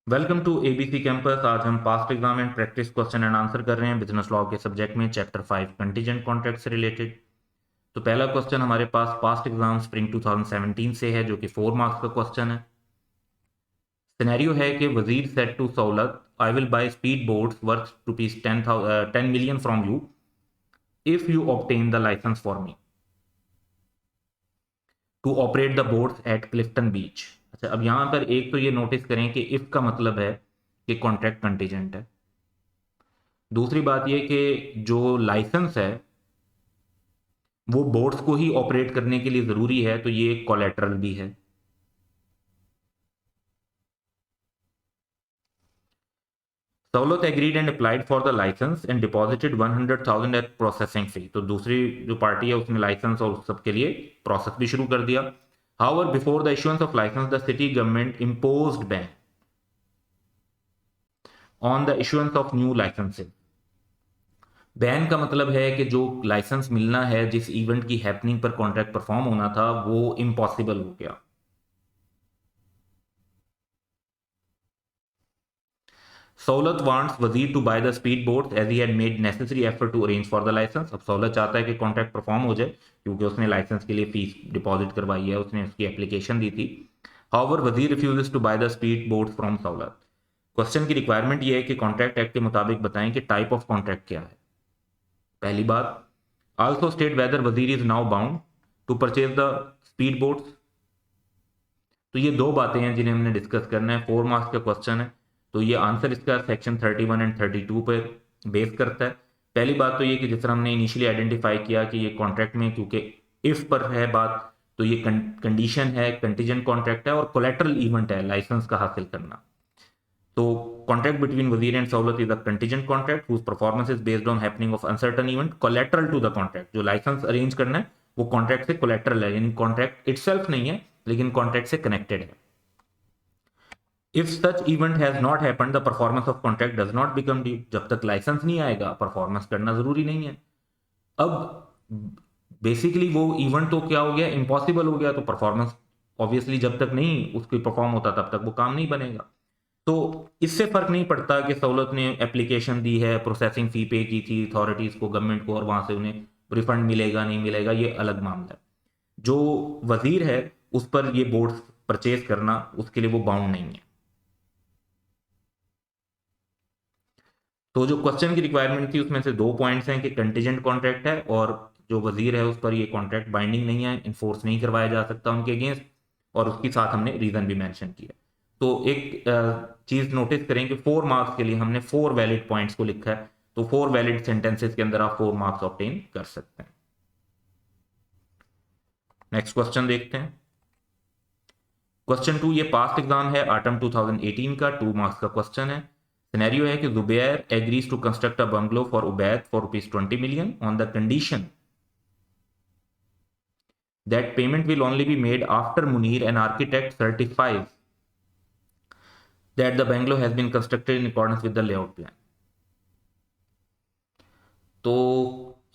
Welcome to ABC campus. आज हम past exam and practice question and answer कर रहे हैं बिजनेस लॉ के सब्जेक्ट में चैप्टर 5 कंटीजेंट कॉन्ट्रैक्ट से रिलेटेड। तो पहला क्वेश्चन हमारे पास पास्ट एग्जाम स्प्रिंग 2017 से है, जो कि 4 मार्क्स का क्वेश्चन है। सिनेरियो है कि वजीर said to Sahulat, I will buy speed boats worth rupees 10 million from you if you obtain the licence for me to operate the boats at Clifton beach. अच्छा, अब यहां पर एक तो ये नोटिस करें कि इफ का मतलब है कि कॉन्ट्रैक्ट कंटीजेंट है। दूसरी बात ये कि जो लाइसेंस है वो बोट्स को ही ऑपरेट करने के लिए ज़रूरी है, तो ये एक कोलेटरल भी है। Sahulat agreed and applied for the licence and deposited 100,000 at processing fee. तो दूसरी जो पार्टी है उसने लाइसेंस और सब के लिए प्रोसेस भी शुरू कर दिया। However before the issuance of licence the city government imposed ban on the issuance of new licences. Ban का मतलब है कि जो लाइसेंस मिलना है, जिस इवेंट की हैपनिंग पर कॉन्ट्रैक्ट परफॉर्म होना था, वो इम्पॉसिबल हो गया। Sahulat wants Wazir to buy the speed boats as he had made necessary effort to arrange for the licence. अब सहूलत चाहता है कि कॉन्ट्रैक्ट परफॉर्म हो जाए क्योंकि उसने लाइसेंस के लिए फीस डिपॉजिट करवाई है, उसने उसकी एप्लीकेशन दी थी। However Wazir refuses to buy the speed boats from Sahulat. Question की रिक्वायरमेंट ये है कि कॉन्ट्रैक्ट एक्ट के मुताबिक बताएं कि टाइप ऑफ कॉन्ट्रैक्ट क्या है। पहली बात, also state whether Wazir is now bound to purchase the speed boats. तो ये दो बातें हैं जिन्हें हमने डिस्कस करना है। 4 मार्क्स का क्वेश्चन है, तो ये आंसर इसका सेक्शन 31 एंड 32 पर बेस करता है। पहली बात तो ये कि जिस तरह हमने इनिशियली आइडेंटिफाई किया कि ये कॉन्ट्रैक्ट में क्योंकि इफ पर है बात, तो ये कंडीशन है, कंटीजेंट कॉन्ट्रैक्ट है और कोलेटरल इवेंट है लाइसेंस का हासिल करना। तो contract between Wazir and Sahulat is a contingent contract whose performance is based on happening of uncertain event collateral to the contract. जो लाइसेंस अरेंज करना है वो कॉन्ट्रैक्ट से कोलेटरल है, यानी कॉन्ट्रैक्ट इटसेल्फ नहीं है लेकिन कॉन्ट्रैक्ट से कनेक्टेड है। If such event has not happened the performance of contract does not become due. जब तक लाइसेंस नहीं आएगा परफॉर्मेंस करना जरूरी नहीं है। अब बेसिकली वो इवेंट तो क्या हो गया, इम्पॉसिबल हो गया, तो परफॉर्मेंस ऑब्वियसली जब तक नहीं उसकी परफॉर्म होता तब तक वो काम नहीं बनेगा। तो इससे फर्क नहीं पड़ता कि सहूलत ने एप्लीकेशन दी है, प्रोसेसिंग फी पे की थी अथॉरिटीज को, गवर्नमेंट को, और वहां से उन्हें रिफंड मिलेगा नहीं मिलेगा, ये अलग मामला है। जो वजीर है उस पर ये बोर्ड परचेज करना, उसके लिए वो बाउंड नहीं है। तो जो क्वेश्चन की रिक्वायरमेंट थी उसमें से दो पॉइंट्स हैं कि कंटीजेंट कॉन्ट्रैक्ट है और जो वजीर है उस पर ये कॉन्ट्रैक्ट बाइंडिंग नहीं है, इन्फोर्स नहीं करवाया जा सकता उनके अगेंस्ट, और उसके साथ हमने रीजन भी मेंशन किया। तो एक चीज नोटिस करें कि 4 मार्क्स के लिए हमने 4 वैलिड पॉइंट्स को लिखा है, तो 4 वैलिड सेंटेंसेस के अंदर आप 4 मार्क्स ऑब्टेन कर सकते हैं। नेक्स्ट क्वेश्चन देखते हैं। क्वेश्चन 2 ये पास्ट एग्जाम है, ऑटम 2018 का, 2 मार्क्स का क्वेश्चन है। सिनेरियो है कि Zubair agrees to construct a bungalow for Ubaid for rupees 20 million on the condition that payment will only be made after Munir, an architect, certifies that the bungalow has been constructed in accordance with the layout plan। तो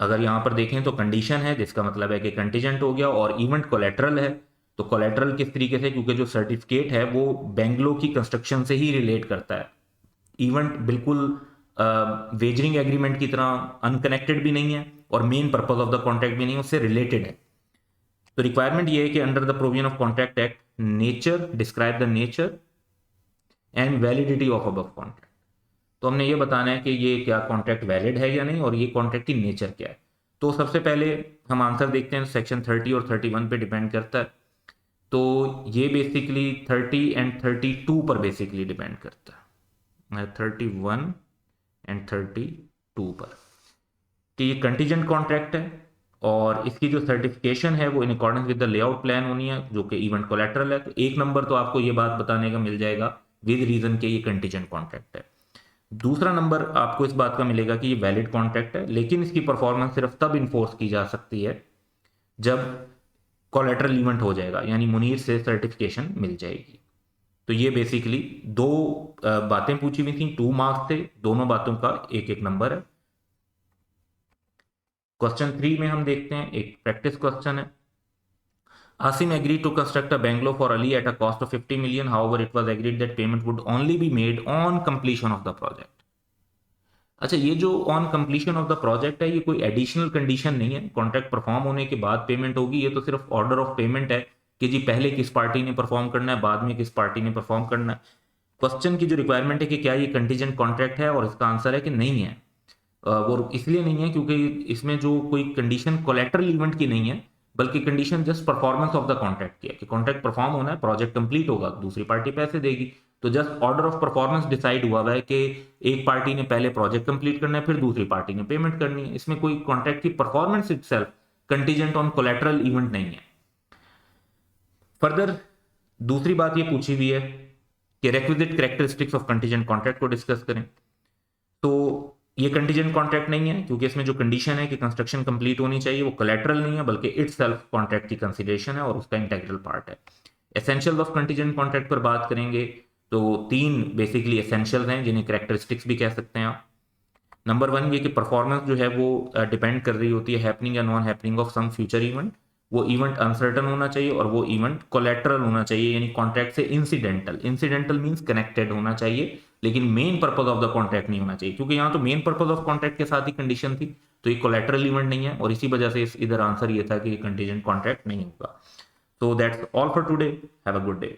अगर यहां पर देखें तो condition है जिसका मतलब है कि कंटीजेंट हो गया, और इवेंट कोलेटरल है। तो कोलेटरल किस तरीके से, क्योंकि जो सर्टिफिकेट है वो बेंगलो की कंस्ट्रक्शन से ही रिलेट करता है। इवेंट बिल्कुल वेजरिंग एग्रीमेंट की तरह अनकनेक्टेड भी नहीं है और main purpose of the contract भी नहीं है, उससे रिलेटेड है। तो रिक्वायरमेंट ये है कि under the provision of contract act nature describe the nature and validity of above contract. तो हमने ये बताना है कि ये क्या कॉन्ट्रैक्ट वैलिड है या नहीं, और ये कॉन्ट्रैक्ट की नेचर क्या है। तो सबसे पहले हम आंसर देखते हैं, सेक्शन 30 और 31 पे डिपेंड करता है। तो ये बेसिकली 30 एंड 32 पर बेसिकली डिपेंड करता है, 31 एंड 32 पर, कि ये कंटीजेंट कॉन्ट्रैक्ट है और इसकी जो सर्टिफिकेशन है वो in accordance with the layout plan होनी है, जो कि इवेंट कोलेटरल है। तो एक नंबर तो आपको ये बात बताने का मिल जाएगा विद रीजन के ये कंटीजेंट कॉन्ट्रैक्ट है। दूसरा नंबर आपको इस बात का मिलेगा कि ये वैलिड कॉन्ट्रैक्ट है, लेकिन इसकी परफॉर्मेंस सिर्फ तब इन्फोर्स की जा सकती है जब कोलेटरल इवेंट हो जाएगा, यानी मुनीर से सर्टिफिकेशन मिल जाएगी। तो ये बेसिकली दो बातें पूछी हुई थी, 2 मार्क्स थे, दोनों बातों का एक एक नंबर है। क्वेश्चन 3 में हम देखते हैं, एक प्रैक्टिस क्वेश्चन है। Asim agreed to construct a bungalow for Ali at a cost of 50 million. However, it was agreed that payment would only be made on completion of the project. अच्छा, ये जो on completion of the project है, ये कोई additional condition नहीं है, contract perform होने के बाद पेमेंट होगी। ये तो सिर्फ ऑर्डर ऑफ पेमेंट है कि जी पहले किस पार्टी ने परफॉर्म करना है, बाद में किस पार्टी ने परफॉर्म करना है। क्वेश्चन की जो रिक्वायरमेंट है कि क्या ये कंटीजेंट कॉन्ट्रैक्ट है, और इसका आंसर है कि नहीं है। वो इसलिए नहीं है क्योंकि इसमें जो कोई कंडीशन कोलेटरल इवेंट की नहीं है, बल्कि condition just performance of the contract की है कि कॉन्ट्रैक्ट परफॉर्म होना है, प्रोजेक्ट कंप्लीट होगा, दूसरी पार्टी पैसे देगी। तो just order of performance decide हुआ है कि एक पार्टी ने पहले प्रोजेक्ट कंप्लीट करना है, फिर दूसरी पार्टी ने पेमेंट करनी है। इसमें कोई कॉन्ट्रैक्ट की performance itself contingent on collateral event नहीं है। फर्दर दूसरी बात ये पूछी हुई है कि requisite characteristics of contingent contract को डिस्कस करें। तो ये कंटीजेंट कॉन्ट्रैक्ट नहीं है क्योंकि इसमें जो कंडीशन है कि कंस्ट्रक्शन कंप्लीट होनी चाहिए, वो कोलैटरल नहीं है बल्कि इटसेल्फ कॉन्ट्रैक्ट की कंसीडरेशन है और उसका इंटीग्रल पार्ट है। एसेंशियल ऑफ कंटीजेंट कॉन्ट्रैक्ट पर बात करेंगे तो 3 बेसिकली एसेंशियल्स हैं जिन्हें कैरेक्टरिस्टिक्स भी कह सकते हैं आप। नंबर 1 ये कि परफॉर्मेंस जो है वो डिपेंड कर रही होती है हैपनिंग या non happening of some future event. वो इवेंट अनसर्टन होना चाहिए और वो इवेंट कोलैटरल होना चाहिए, यानी कॉन्ट्रैक्ट से इंसिडेंटल। इंसिडेंटल मींस कनेक्टेड होना चाहिए, लेकिन main purpose of the contract नहीं होना चाहिए, क्योंकि यहाँ तो मेन पर्पस ऑफ कॉन्ट्रैक्ट के साथ ही कंडीशन थी, तो ये कोलैटरल इवेंट नहीं है और इसी वजह से इधर आंसर ये था कि कंटीजेंट कॉन्ट्रैक्ट नहीं होगा। So that's all for today, have a good day.